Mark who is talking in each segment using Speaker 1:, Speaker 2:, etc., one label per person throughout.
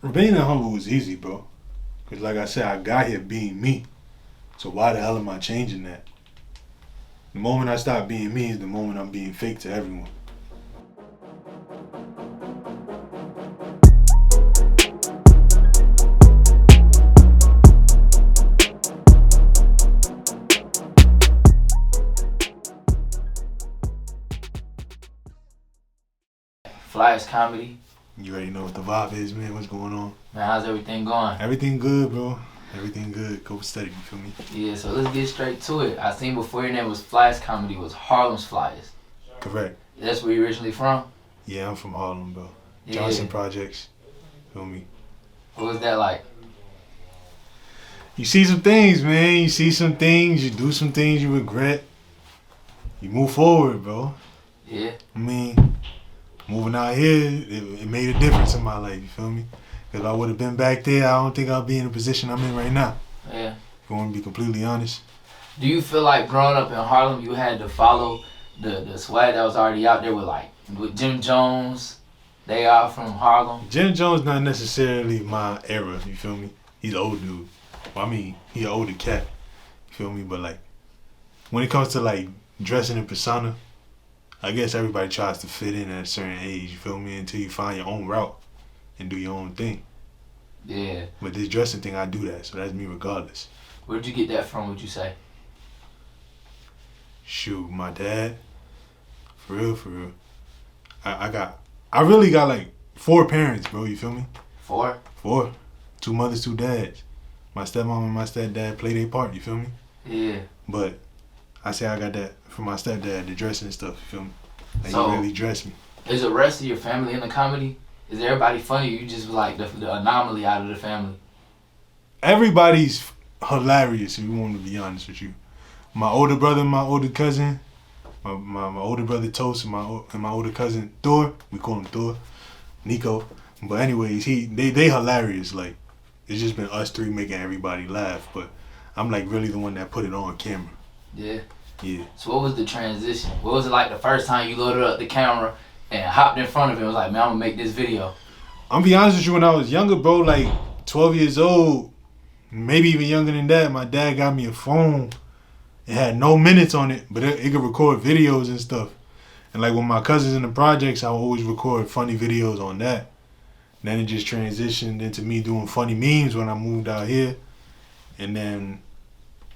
Speaker 1: Remaining humble was easy, bro. Cause like I said, I got here being me. So why the hell am I changing that? The moment I stop being me is the moment I'm being fake to everyone.
Speaker 2: Flyers comedy.
Speaker 1: You already know what the vibe is, man. What's going on?
Speaker 2: Man, how's everything going?
Speaker 1: Everything good, bro. Everything good. Go steady, you feel me?
Speaker 2: Yeah, so let's get straight to it. I seen before your name was Flyers Comedy was Harlem's Flyers.
Speaker 1: Correct.
Speaker 2: That's where you originally from?
Speaker 1: Yeah, I'm from Harlem, bro.
Speaker 2: Yeah.
Speaker 1: Johnson Projects. Feel me?
Speaker 2: What was that like?
Speaker 1: You see some things, man. You see some things. You do some things you regret. You move forward, bro.
Speaker 2: Yeah.
Speaker 1: I mean, moving out here, it made a difference in my life, you feel me? Because if I would have been back there, I don't think I'd be in the position I'm in right now.
Speaker 2: Yeah.
Speaker 1: If you want to be completely honest.
Speaker 2: Do you feel like growing up in Harlem, you had to follow the swag that was already out there with Jim Jones? They are from Harlem.
Speaker 1: Jim Jones not necessarily my era, you feel me? He's an old dude. Well, I mean, he's an older cat, you feel me? But like, when it comes to like dressing in persona, I guess everybody tries to fit in at a certain age, you feel me? Until you find your own route and do your own thing.
Speaker 2: Yeah.
Speaker 1: But this dressing thing, I do that, so that's me regardless.
Speaker 2: Where'd you get that from, would you say?
Speaker 1: Shoot, my dad. For real. I really got like 4 parents, bro, you feel me?
Speaker 2: 4?
Speaker 1: 4. 2 mothers, 2 dads. My stepmom and my stepdad play their part, you feel me?
Speaker 2: Yeah.
Speaker 1: But I say I got that from my stepdad, the dressing and stuff, you feel me? Like,
Speaker 2: So,
Speaker 1: he really dressed me.
Speaker 2: Is the rest of your family in the comedy? Is everybody funny? Or you just like the anomaly out of the family?
Speaker 1: Everybody's hilarious, if you want to be honest with you. My older brother and my older cousin, my older brother Toast and my older cousin Thor, we call him Thor, Nico. But anyways, they hilarious. Like, it's just been us 3 making everybody laugh. But I'm like really the one that put it on camera.
Speaker 2: Yeah.
Speaker 1: Yeah.
Speaker 2: So what was the transition? What was it like the first time you loaded up the camera and hopped in front of it and was like, man, I'm gonna make this video?
Speaker 1: I'm be honest with you, when I was younger, bro, like 12 years old, maybe even younger than that, my dad got me a phone. It had no minutes on it, but it could record videos and stuff. And like with my cousins in the projects, I would always record funny videos on that. Then it just transitioned into me doing funny memes when I moved out here. And then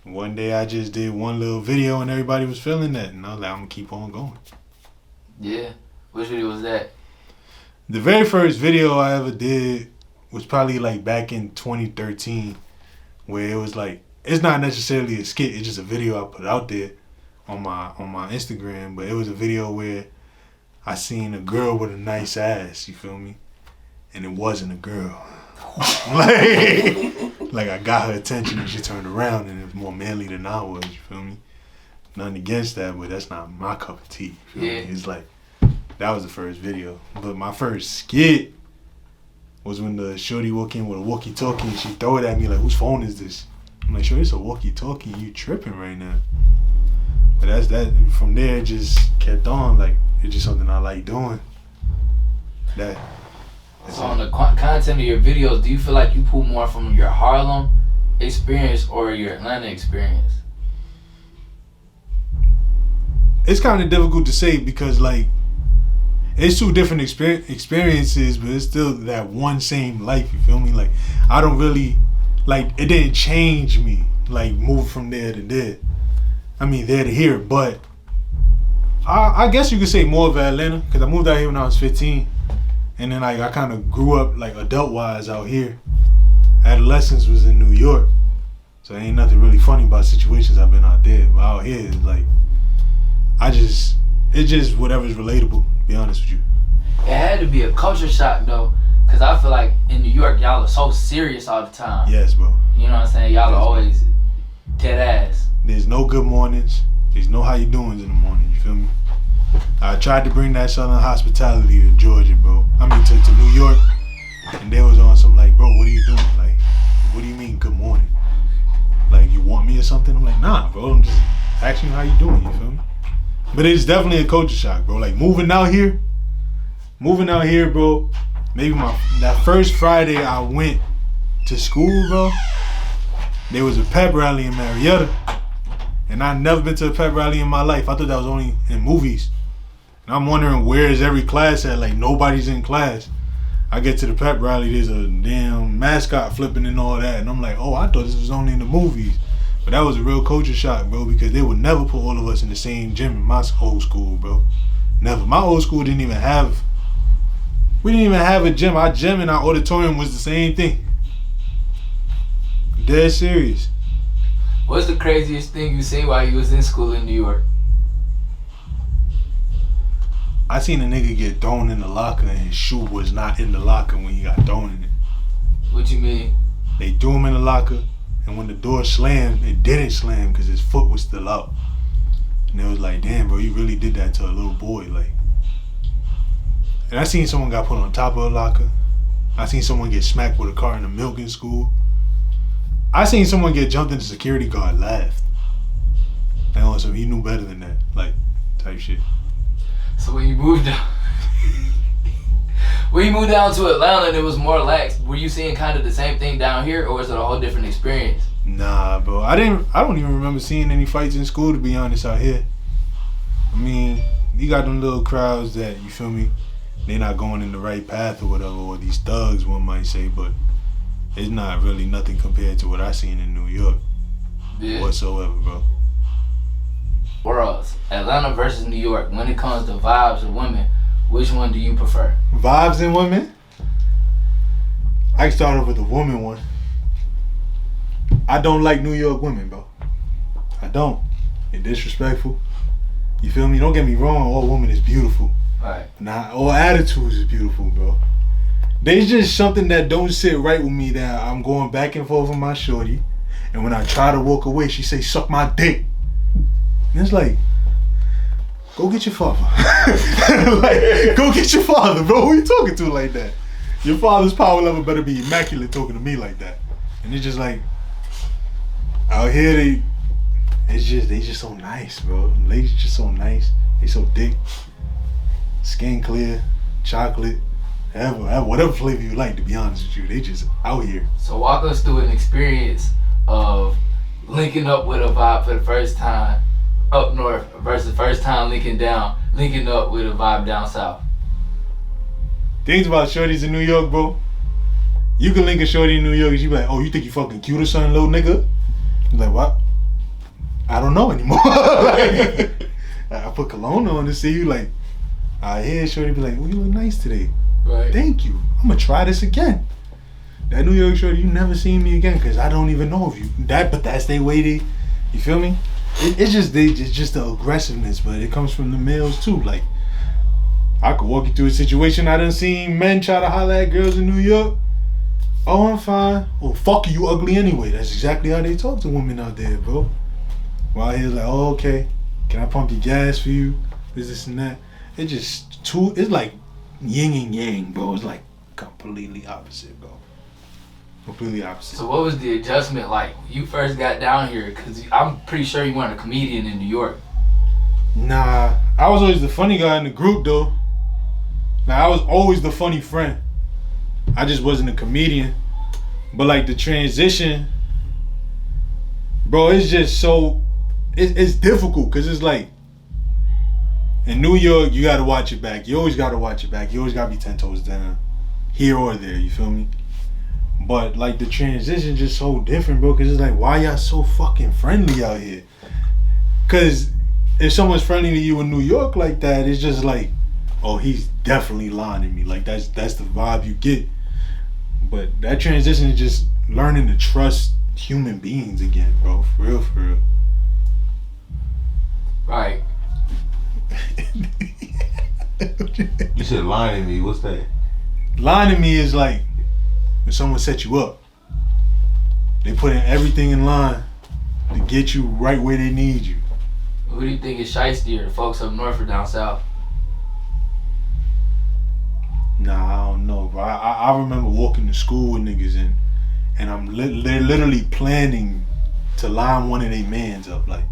Speaker 1: one day I just did one little video and everybody was feeling that. And I was like, I'm going to keep on going.
Speaker 2: Yeah. Which video was that?
Speaker 1: The very first video I ever did was probably like back in 2013, where it was like, it's not necessarily a skit, it's just a video I put out there on my Instagram, but it was a video where I seen a girl with a nice ass, you feel me? And it wasn't a girl. like I got her attention and she turned around and it was more manly than I was, you feel me? Nothing against that, but that's not my cup of tea. You feel me? It's like, that was the first video. But my first skit was when the shorty walked in with a walkie-talkie and she throw it at me like, whose phone is this? I'm like, sure, it's a walkie-talkie. You tripping right now. But that's that. From there, it just kept on. Like, it's just something I like doing. That.
Speaker 2: So on the content of your videos, do you feel like you pull more from your Harlem experience or your Atlanta experience?
Speaker 1: It's kind of difficult to say because, like, it's 2 different experiences, but it's still that one same life, you feel me? Like, I don't really, like, it didn't change me, like, move from there to there. I mean, there to here, but I guess you could say more of Atlanta, because I moved out here when I was 15. And then, like, I kind of grew up, like, adult-wise out here. Adolescence was in New York. So ain't nothing really funny about situations I've been out there. But out here, it's like, it's just whatever's relatable, to be honest with you.
Speaker 2: It had to be a culture shock, though, because I feel like in New York, y'all are so serious all the time.
Speaker 1: Yes, bro.
Speaker 2: You know what I'm saying? Y'all are always dead ass.
Speaker 1: There's no good mornings. There's no how you doings in the morning, you feel me? I tried to bring that Southern hospitality to Georgia, bro. I mean, to New York. And they was on some like, bro, what are you doing? Like, what do you mean good morning? Like, you want me or something? I'm like, nah, bro. I'm just asking you how you doing, you feel me? But it's definitely a culture shock, bro. Like, moving out here, bro, maybe that first Friday I went to school, bro. There was a pep rally in Marietta, and I'd never been to a pep rally in my life. I thought that was only in movies. And I'm wondering where is every class at? Like nobody's in class. I get to the pep rally, there's a damn mascot flipping and all that, and I'm like, oh, I thought this was only in the movies. But that was a real culture shock, bro, because they would never put all of us in the same gym in my old school, bro. Never. My old school we didn't even have a gym. Our gym and our auditorium was the same thing. Dead serious.
Speaker 2: What's the craziest thing you seen while you was in school in New York?
Speaker 1: I seen a nigga get thrown in the locker and his shoe was not in the locker when he got thrown in it.
Speaker 2: What you mean?
Speaker 1: They threw him in the locker, and when the door slammed, it didn't slam because his foot was still out. And it was like, damn, bro, you really did that to a little boy, like. And I seen someone got put on top of a locker. I seen someone get smacked with a carton of milk in school. I seen someone get jumped and the security guard laughed. And so he knew better than that, like, type shit.
Speaker 2: So when you moved down, to Atlanta and it was more lax, were you seeing kind of the same thing down here, or was it a whole different experience?
Speaker 1: Nah, bro. I don't even remember seeing any fights in school, to be honest, out here. I mean, you got them little crowds that, you feel me, they not going in the right path or whatever, or these thugs, one might say, but it's not really nothing compared to what I seen in New York whatsoever, bro.
Speaker 2: Worlds, Atlanta versus New York. When it comes to vibes of women, which one do you prefer?
Speaker 1: Vibes in women? I can start off with the woman one. I don't like New York women, bro. I don't. They're disrespectful. You feel me? Don't get me wrong, all women is beautiful.
Speaker 2: Right.
Speaker 1: Nah, all attitudes is beautiful, bro. There's just something that don't sit right with me that I'm going back and forth with my shorty. And when I try to walk away, she say, suck my dick. And it's like, go get your father. Like, go get your father, bro. Who you talking to like that? Your father's power level better be immaculate talking to me like that. And it's just like, out here they just so nice, bro. Ladies just so nice. They so thick, skin clear, chocolate, whatever flavor you like. To be honest with you, they just out here.
Speaker 2: So walk us through an experience of linking up with a vibe for the first time up north versus first time linking up with a vibe down south.
Speaker 1: Things about shorties in New York, bro. You can link a shorty in New York and she be like, oh, you think you fucking cute or something, little nigga? You're like, what? I don't know anymore. Like, I put cologne on to see you, like, I hear shorty be like, oh, you look nice today.
Speaker 2: Right.
Speaker 1: Thank you. I'm gonna try this again. That New York shorty, you never seen me again because I don't even know of you. But that's their way they, you feel me? It's just the aggressiveness, but it comes from the males too. Like, I could walk you through a situation I done seen men try to holler at girls in New York. Oh, I'm fine. Oh, fuck you ugly anyway. That's exactly how they talk to women out there, bro. While he's like, oh, okay, can I pump your gas for you? This and that. It's like yin and yang, bro. It's like completely opposite, bro. Completely opposite.
Speaker 2: So what was the adjustment like when you first got down here? Because I'm pretty sure you weren't a comedian in New York.
Speaker 1: Nah, I was always the funny guy in the group, though. Now, I was always the funny friend. I just wasn't a comedian. But like the transition, bro, it's just so, it's difficult because it's like, in New York, you gotta watch your back. You always gotta watch your back. You always gotta be 10 toes down, here or there, you feel me? But like the transition just so different, bro, because it's like, why y'all so fucking friendly out here? Because if someone's friendly to you in New York like that, it's just like, oh, he's definitely lying to me. Like, that's the vibe you get. But that transition is just learning to trust human beings again, bro. For real, for real.
Speaker 2: Right.
Speaker 3: You said lying to me. What's that?
Speaker 1: Lying to me is like when someone set you up. They put in everything in line to get you right where they need you.
Speaker 2: Who do you think is shiestier, the folks up north or down south?
Speaker 1: Nah, I don't know, bro. I remember walking to school with niggas and they're literally planning to line one of their mans up. Like,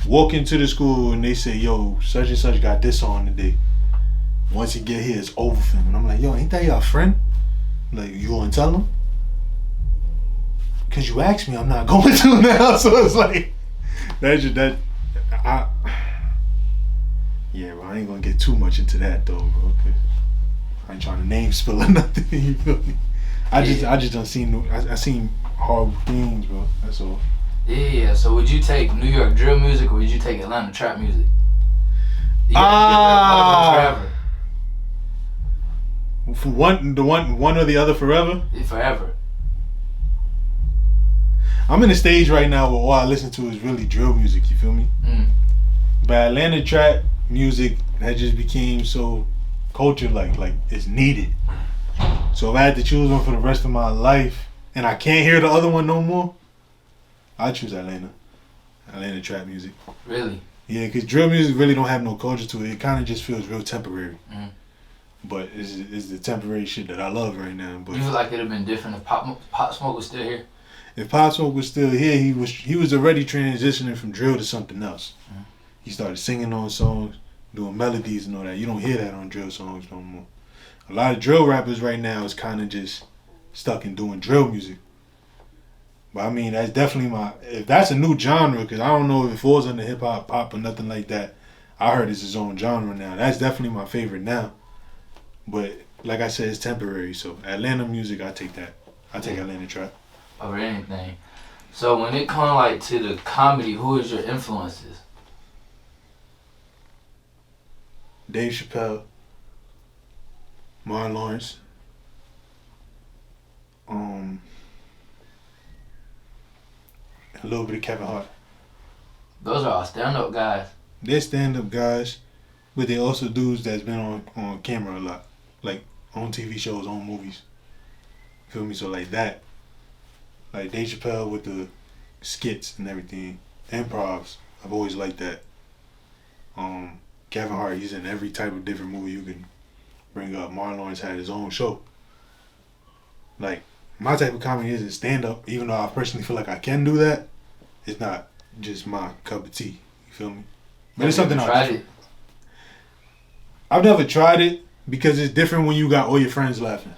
Speaker 1: walk into the school and they say, yo, such and such got this on today. once he get here, it's over for him. And I'm like, yo, ain't that your friend? Like, you gonna tell him? Cause you asked me, I'm not going to now. So it's like, yeah, bro, I ain't gonna get too much into that though, bro. I ain't trying to name spill or nothing. You feel me? I just done seen I seen horrible things, bro. That's all.
Speaker 2: Yeah. So would you take New York drill music or would you take Atlanta trap music?
Speaker 1: Forever. For one or the other forever?
Speaker 2: Yeah, forever.
Speaker 1: I'm in a stage right now where all I listen to is really drill music, you feel me? But Atlanta trap music that just became so culture like it's needed. So if I had to choose one for the rest of my life and I can't hear the other one no more, I'd choose Atlanta trap music.
Speaker 2: Really?
Speaker 1: Yeah, because drill music really don't have no culture to it. It kind of just feels real temporary. But it's the temporary shit that I love right now. But
Speaker 2: you feel like it'd have been different if Pop Smoke was still here?
Speaker 1: If Pop Smoke was still here, he was already transitioning from drill to something else. He started singing on songs, doing melodies and all that. You don't hear that on drill songs no more. A lot of drill rappers right now is kind of just stuck in doing drill music. But I mean, that's definitely if that's a new genre, because I don't know if it falls under hip hop, pop, or nothing like that. I heard it's his own genre now. That's definitely my favorite now. But like I said, it's temporary. So Atlanta music, I take that. I take Atlanta trap.
Speaker 2: Over anything. So when it comes like to the comedy, who is your influences?
Speaker 1: Dave Chappelle, Martin Lawrence, a little bit of Kevin Hart.
Speaker 2: Those are all stand-up guys.
Speaker 1: They're stand-up guys, but they also dudes that's been on camera a lot, like on TV shows, on movies. Feel me? So like that, like Dave Chappelle with the skits and everything, improvs. I've always liked that. Kevin Hart, he's in every type of different movie you can bring up. Martin Lawrence had his own show. Like, my type of comedy isn't stand-up, even though I personally feel like I can do that. It's not just my cup of tea. You feel me? But it's something I've never tried it because it's different when you got all your friends laughing.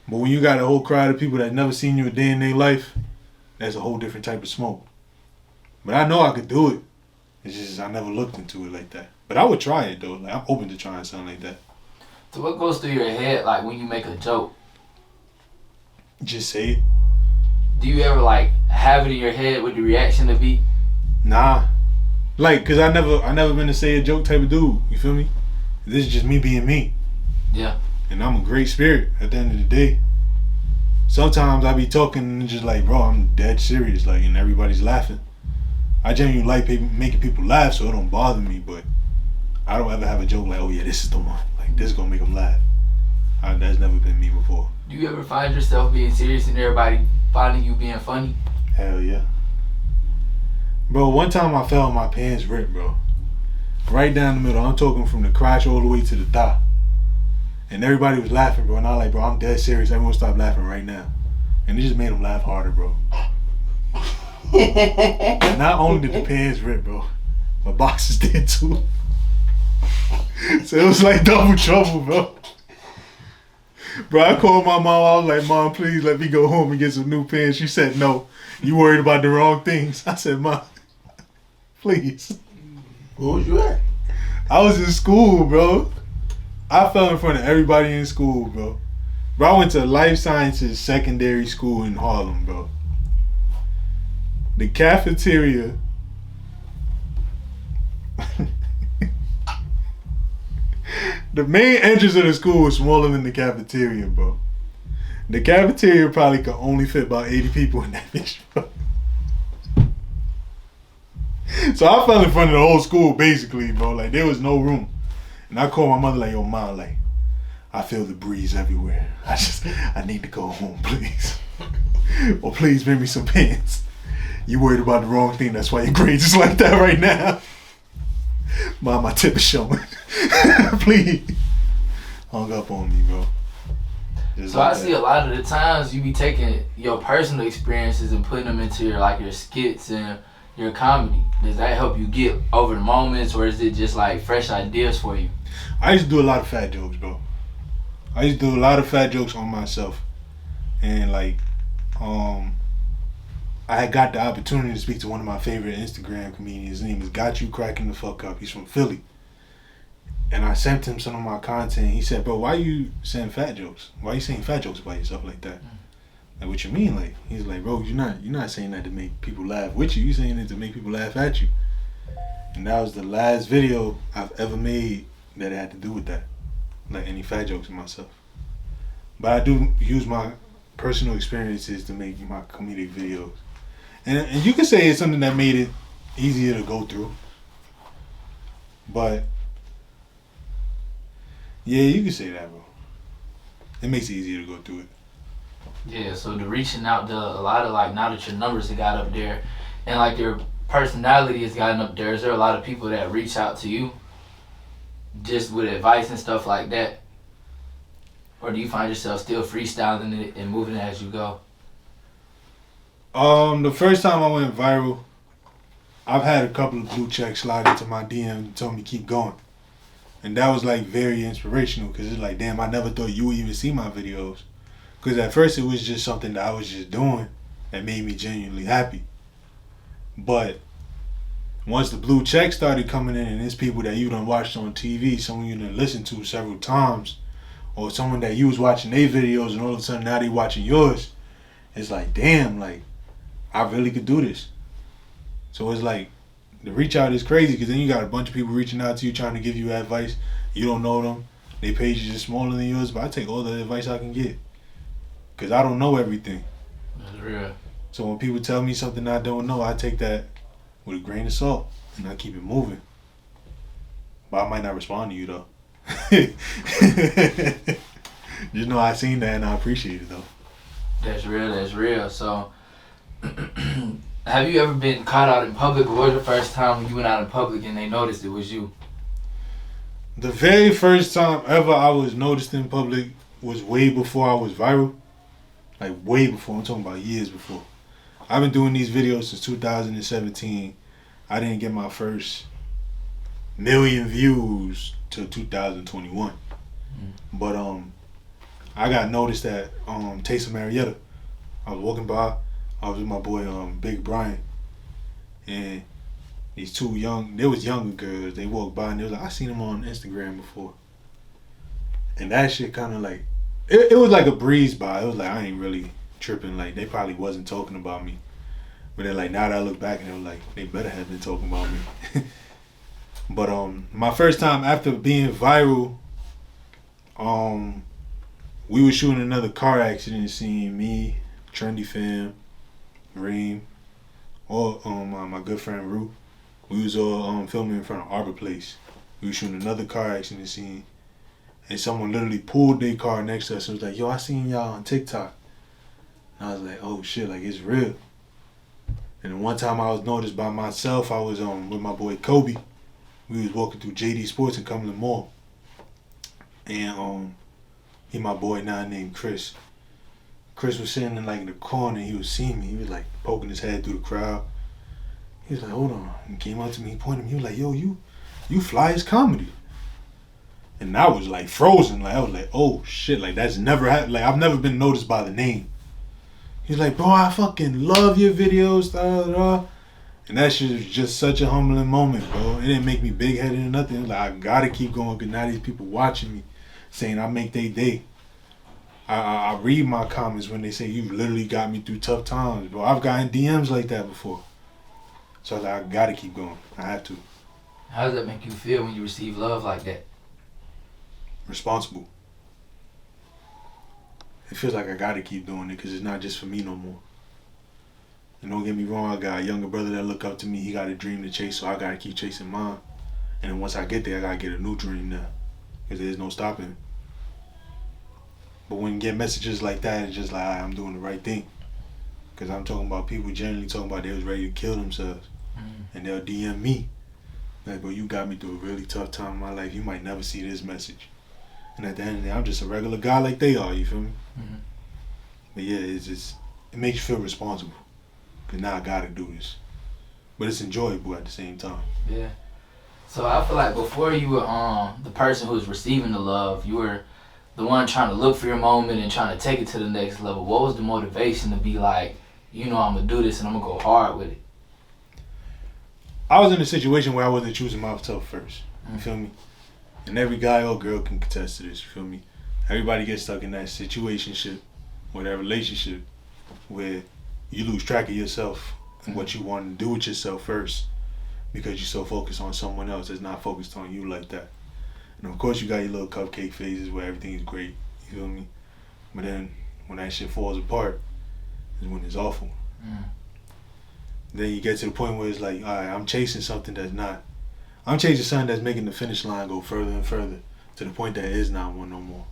Speaker 1: But when you got a whole crowd of people that never seen you a day in their life, that's a whole different type of smoke. But I know I could do it. It's just I never looked into it like that. But I would try it though. Like I'm open to trying something like that.
Speaker 2: So what goes through your head like when you make a joke?
Speaker 1: Just say it.
Speaker 2: Do you ever like have it in your head what the reaction to be?
Speaker 1: Nah. Like, cause I never been to say a joke type of dude. You feel me? This is just me being me.
Speaker 2: Yeah.
Speaker 1: And I'm a great spirit at the end of the day. Sometimes I be talking and just like, bro, I'm dead serious, like, and everybody's laughing. I genuinely like making people laugh, so it don't bother me, but I don't ever have a joke like, oh yeah, this is the one. Like, this is gonna make them laugh. That's never been me before.
Speaker 2: Do you ever find yourself being serious and everybody finding you being funny?
Speaker 1: Hell yeah. Bro, one time I fell and my pants ripped, bro. Right down the middle. I'm talking from the crotch all the way to the thigh. And everybody was laughing, bro. And I was like, bro, I'm dead serious. Everyone stop laughing right now. And it just made them laugh harder, bro. And not only did the pants rip, bro, my boxes did too. So it was like double trouble, bro. Bro, I called my mom. I was like, Mom, please let me go home and get some new pants. She said, no, you worried about the wrong things. I said, Mom, please.
Speaker 3: Where was you at?
Speaker 1: I was in school, bro. I fell in front of everybody in school, bro. Bro, I went to Life Sciences Secondary School in Harlem, bro. The cafeteria. The main entrance of the school was smaller than the cafeteria, bro. The cafeteria probably could only fit about 80 people in that bitch, bro. So I fell in front of the whole school, basically, bro. Like, there was no room. And I called my mother, like, yo, Mom, like, I feel the breeze everywhere. I need to go home, please. Or please bring me some pants. You worried about the wrong thing. That's why your grades is like that right now. Mom, my tip is showing. Please. Hung up on me, bro. Just
Speaker 2: so
Speaker 1: like
Speaker 2: I see a lot of the times you be taking your personal experiences and putting them into your skits and your comedy? Does that help you get over the moments, or is it just like fresh ideas for you?
Speaker 1: I used to do a lot of fat jokes, bro. I used to do a lot of fat jokes on myself, and like, I had got the opportunity to speak to one of my favorite Instagram comedians. His name is Got You Cracking the Fuck Up. He's from Philly. And I sent him some of my content. He said, bro, why you saying fat jokes? Why you saying fat jokes about yourself like that? Like, what you mean? Like, he's like, bro, you're not saying that to make people laugh with you. You're saying it to make people laugh at you. And that was the last video I've ever made that had to do with that. Like, any fat jokes of myself. But I do use my personal experiences to make my comedic videos. And you can say it's something that made it easier to go through. But yeah, you can say that, bro. It makes it easier to go through it.
Speaker 2: Yeah, so the reaching out to a lot of, like, now that your numbers have got up there and like your personality has gotten up there, is there a lot of people that reach out to you just with advice and stuff like that? Or do you find yourself still freestyling it and moving it as you go?
Speaker 1: The first time I went viral, I've had a couple of blue checks slide into my DM and told me keep going. And that was like very inspirational because it's like, damn, I never thought you would even see my videos. Because at first it was just something that I was just doing that made me genuinely happy. But once the blue check started coming in and it's people that you done watched on TV, someone you done listened to several times, or someone that you was watching their videos and all of a sudden now they watching yours, it's like, damn, like, I really could do this. So it's like, the reach out is crazy because then you got a bunch of people reaching out to you trying to give you advice. You don't know them. They pages is smaller than yours, but I take all the advice I can get because I don't know everything.
Speaker 2: That's real.
Speaker 1: So when people tell me something I don't know, I take that with a grain of salt and I keep it moving. But I might not respond to you though. Just know I seen that and I appreciate it though.
Speaker 2: That's real, that's real. So have you ever been caught out in public, or was the first time when you went out in public and they noticed it was you?
Speaker 1: The very first time ever I was noticed in public was way before I was viral. Like way before, I'm talking about years before. I've been doing these videos since 2017. I didn't get my first million views till 2021. But I got noticed at Taste of Marietta. I was walking by. I was with my boy Big Brian, and these two there was younger girls. They walked by and they was like, I seen them on Instagram before. And that shit kind of like, it was like a breeze by. It was like I ain't really tripping. Like they probably wasn't talking about me, but then like now that I look back and they were like, they better have been talking about me. But my first time after being viral, we were shooting another car accident scene. Me, Trendy Fam, Reem, or my good friend Rue. We was all filming in front of Arbor Place. We was shooting another car accident scene, and someone literally pulled their car next to us and was like, yo, I seen y'all on TikTok. And I was like, oh shit, like it's real. And then one time I was noticed by myself. I was with my boy Kobe. We was walking through JD Sports in Cumberland Mall. And he my boy now named Chris. Chris was sitting in like in the corner and he was seeing me. He was like poking his head through the crowd. He was like, hold on. He came up to me, he pointed at me. He was like, yo, you fly as comedy. And I was like frozen. Like I was like, oh shit, like that's never happened. Like I've never been noticed by the name. He's like, bro, I fucking love your videos, da, da, da. And that shit was just such a humbling moment, bro. It didn't make me big-headed or nothing. It was like, I gotta keep going because now these people watching me saying I make their day. I read my comments when they say you literally got me through tough times, bro. I've gotten DMs like that before. So I was like, I gotta keep going. I have to.
Speaker 2: How does that make you feel when you receive love like that?
Speaker 1: Responsible. It feels like I gotta keep doing it because it's not just for me no more. And don't get me wrong, I got a younger brother that look up to me. He got a dream to chase, so I gotta keep chasing mine. And then once I get there, I gotta get a new dream now because there's no stopping. But when you get messages like that, it's just like, all right, I'm doing the right thing. Because I'm talking about people generally talking about they was ready to kill themselves. And they'll DM me. Like, bro, you got me through a really tough time in my life. You might never see this message. And at the end of the day, I'm just a regular guy like they are, you feel me? But yeah, it makes you feel responsible. Because now I gotta do this. but it's enjoyable at the same time.
Speaker 2: Yeah. So I feel like before you were the person who was receiving the love, you were the one trying to look for your moment and trying to take it to the next level. What was the motivation to be like, you know, I'm gonna do this and I'm gonna go hard with it?
Speaker 1: I was in a situation where I wasn't choosing myself first. You feel me? And every guy or girl can contest to this. You feel me? Everybody gets stuck in that situationship or that relationship where you lose track of yourself and what you want to do with yourself first because you're so focused on someone else that's not focused on you like that. And of course you got your little cupcake phases where everything is great. You feel me? But then when that shit falls apart is when it's awful. Then you get to the point where it's like, all right, I'm chasing something that's not. I'm chasing something that's making the finish line go further and further to the point that it is not one no more.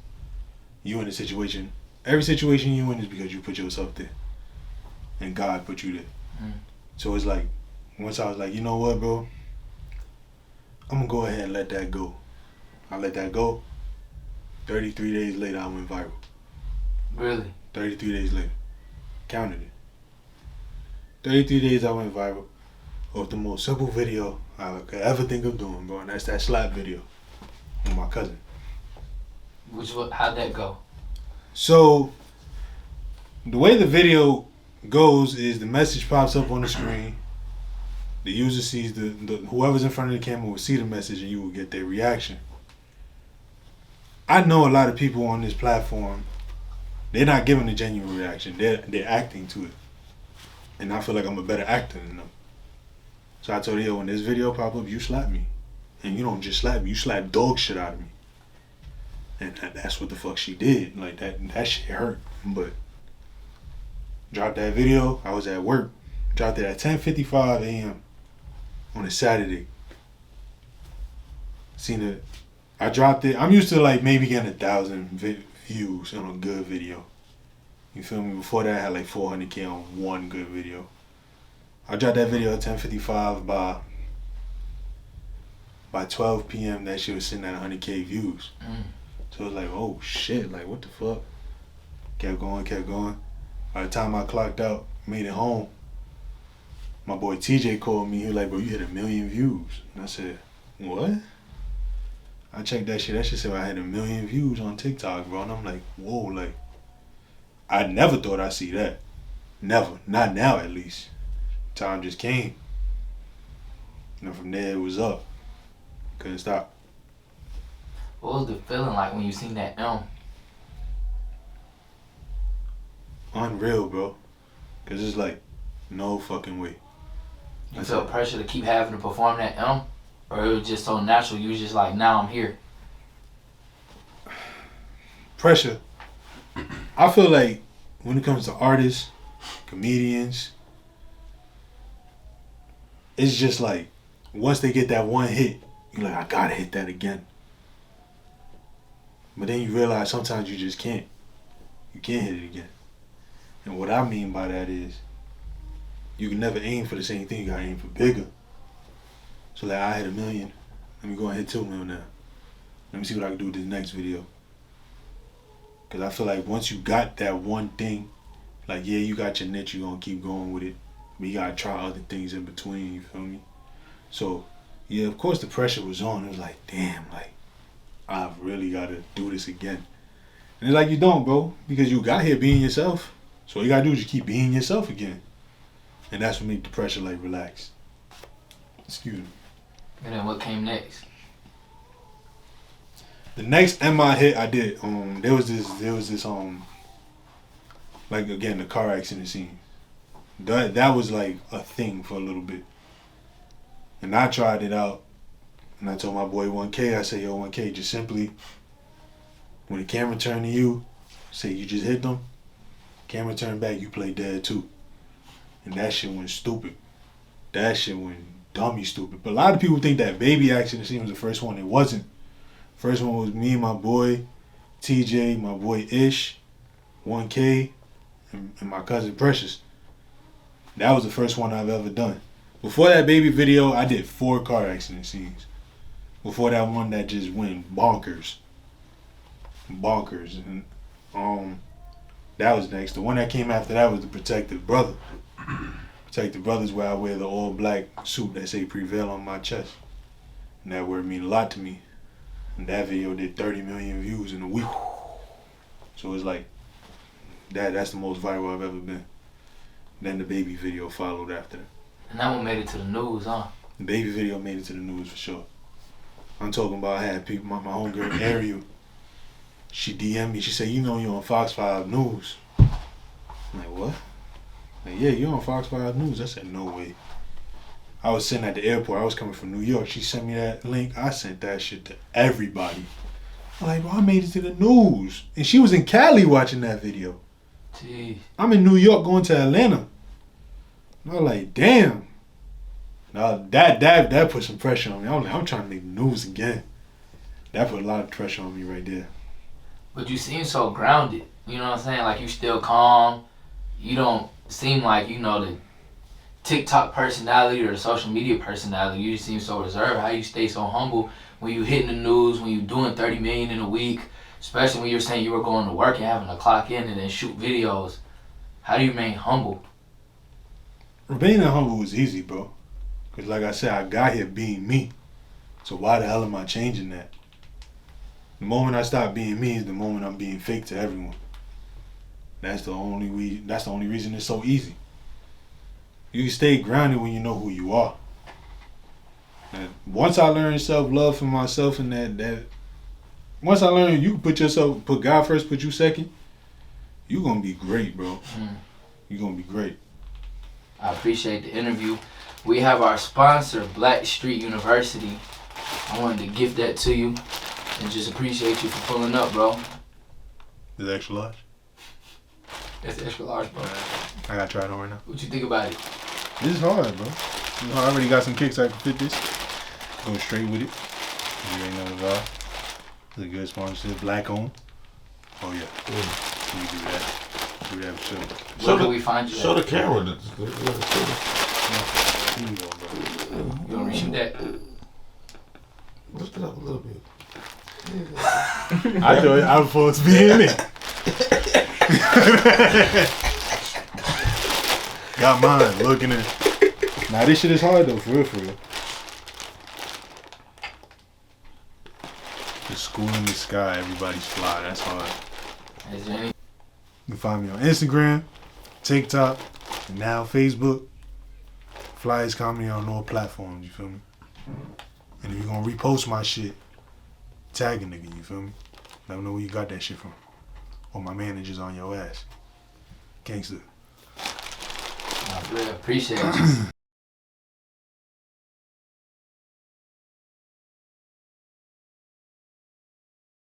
Speaker 1: You in a situation, every situation you in is because you put yourself there. And God put you there. So it's like, once I was like, you know what, bro? I'm going to go ahead and let that go. I let that go. 33 days later, I went viral.
Speaker 2: Really?
Speaker 1: 33 days later. Counted it. 33 days I went viral off the most simple video I could ever think of doing, bro. And that's that slap video with my cousin.
Speaker 2: How'd that go?
Speaker 1: So, the way the video goes is the message pops up on the screen. The user sees the whoever's in front of the camera will see the message and you will get their reaction. I know a lot of people on this platform, they're not giving a genuine reaction. They're acting to it. And I feel like I'm a better actor than them. So I told her, yo, when this video pop up, you slap me. And you don't just slap me, you slap dog shit out of me. And that's what the fuck she did. Like, that shit hurt. But dropped that video, I was at work. Dropped it at 10:55 a.m. on a Saturday. I dropped it. I'm used to like maybe getting 1,000 views on a good video. You feel me? Before that, I had like 400K on one good video. I dropped that video at 10:55. By 12 p.m. that shit was sitting at 100K views. So it was like, oh shit, like what the fuck? Kept going. By the time I clocked out, made it home, my boy TJ called me. He was like, bro, you hit 1 million views. And I said, what? I checked that shit. That shit said I had 1 million views on TikTok, bro. And I'm like, whoa, like, I never thought I'd see that. Never. Not now, at least. Time just came. And from there, it was up. Couldn't stop.
Speaker 2: What was the feeling like when you seen that film?
Speaker 1: Unreal, bro. Because it's like, no fucking way.
Speaker 2: You felt pressure to keep having to perform that film? Or it was just so natural, you was just like, now I'm here?
Speaker 1: Pressure. I feel like when it comes to artists, comedians, it's just like, once they get that one hit, you're like, I gotta hit that again. But then you realize sometimes you just can't. You can't hit it again. And what I mean by that is, you can never aim for the same thing, you gotta aim for bigger. So like, I hit 1 million, let me go and hit 2 million now. Let me see what I can do with this next video. Cause I feel like once you got that one thing, like yeah, you got your niche, you're gonna keep going with it. But you gotta try other things in between, you feel me? So, yeah, of course the pressure was on. It was like, damn, like, I've really gotta do this again. And it's like you don't, bro, because you got here being yourself. So all you gotta do is just keep being yourself again. And that's what made the pressure like relax. Excuse me.
Speaker 2: And then what came next?
Speaker 1: The next MI hit I did, there was this like again the car accident scene. That was like a thing for a little bit. And I tried it out and I told my boy 1K, I said, yo 1K, just simply when the camera turned to you, say you just hit them, camera turned back, you play dead too. And that shit went stupid. That shit went dummy stupid. But a lot of people think that baby accident scene was the first one. It wasn't. First one was me, my boy, TJ, my boy Ish, 1K, and my cousin Precious. That was the first one I've ever done. Before that baby video, I did 4 car accident scenes. Before that one that just went bonkers. And that was next. The one that came after that was the protective brother. Protect the Brothers, where I wear the all black suit that say Prevail on my chest. And that word mean a lot to me. And that video did 30 million views in a week. So it's like, that's the most viral I've ever been. Then the Baby video followed after that.
Speaker 2: And that one made it to the news, huh?
Speaker 1: The Baby video made it to the news for sure. I'm talking about, I had people, my homegirl Ariel, she DM'd me, she said, you know you on Fox 5 News. I'm like, what? Like, yeah, you on Fox 5 News. I said, no way. I was sitting at the airport, I was coming from New York, she sent me that link, I sent that shit to everybody. I'm like, well, I made it to the news. And she was in Cali watching that video.
Speaker 2: Jeez.
Speaker 1: I'm in New York going to Atlanta. And I was like, damn. Now that put some pressure on me. I'm like, I'm trying to make news again. That put a lot of pressure on me right there.
Speaker 2: But you seem so grounded. You know what I'm saying? Like, you still calm. You don't seem like, you know, the TikTok personality or the social media personality. You just seem so reserved. How you stay so humble when you hitting the news, when you doing 30 million in a week, especially when you're saying you were going to work and having to clock in and then shoot videos. How do you remain humble?
Speaker 1: Remaining humble was easy, bro. Because like I said, I got here being me. So why the hell am I changing that? The moment I stop being me is the moment I'm being fake to everyone. That's the only reason it's so easy. You can stay grounded when you know who you are. And once I learned self-love for myself and that once I learned you can put God first, put you second, you're gonna be great, bro. You're gonna be great.
Speaker 2: I appreciate the interview. We have our sponsor, Black Street University. I wanted to gift that to you and just appreciate you for pulling up, bro.
Speaker 1: Is it extra large?
Speaker 2: That's extra large, bro.
Speaker 1: I gotta try it on right now.
Speaker 2: What you think about it?
Speaker 1: This is hard, bro. I already got some kicks I can fit this. Go straight with it. You ain't know the vibe. It's a good sponsorship. Black owned. Oh yeah. You can do that. Do that for sure.
Speaker 2: Where can we find you
Speaker 3: Show
Speaker 2: at?
Speaker 3: the camera.
Speaker 1: Here you go, bro.
Speaker 2: You wanna reshoot that?
Speaker 3: Lift it up a little bit.
Speaker 1: I thought I was supposed to be in it. Got mine looking at. Nah, this shit is hard though, for real, for real. The school in the sky, everybody's fly. That's hard.
Speaker 2: Is there any?
Speaker 1: You can find me on Instagram, TikTok, and now Facebook. Flyers Comedy on all platforms, you feel me? And if you're gonna repost my shit, tag a nigga, you feel me? Let them know where you got that shit from. Or my manager's on your ass. Gangster.
Speaker 2: I really appreciate you.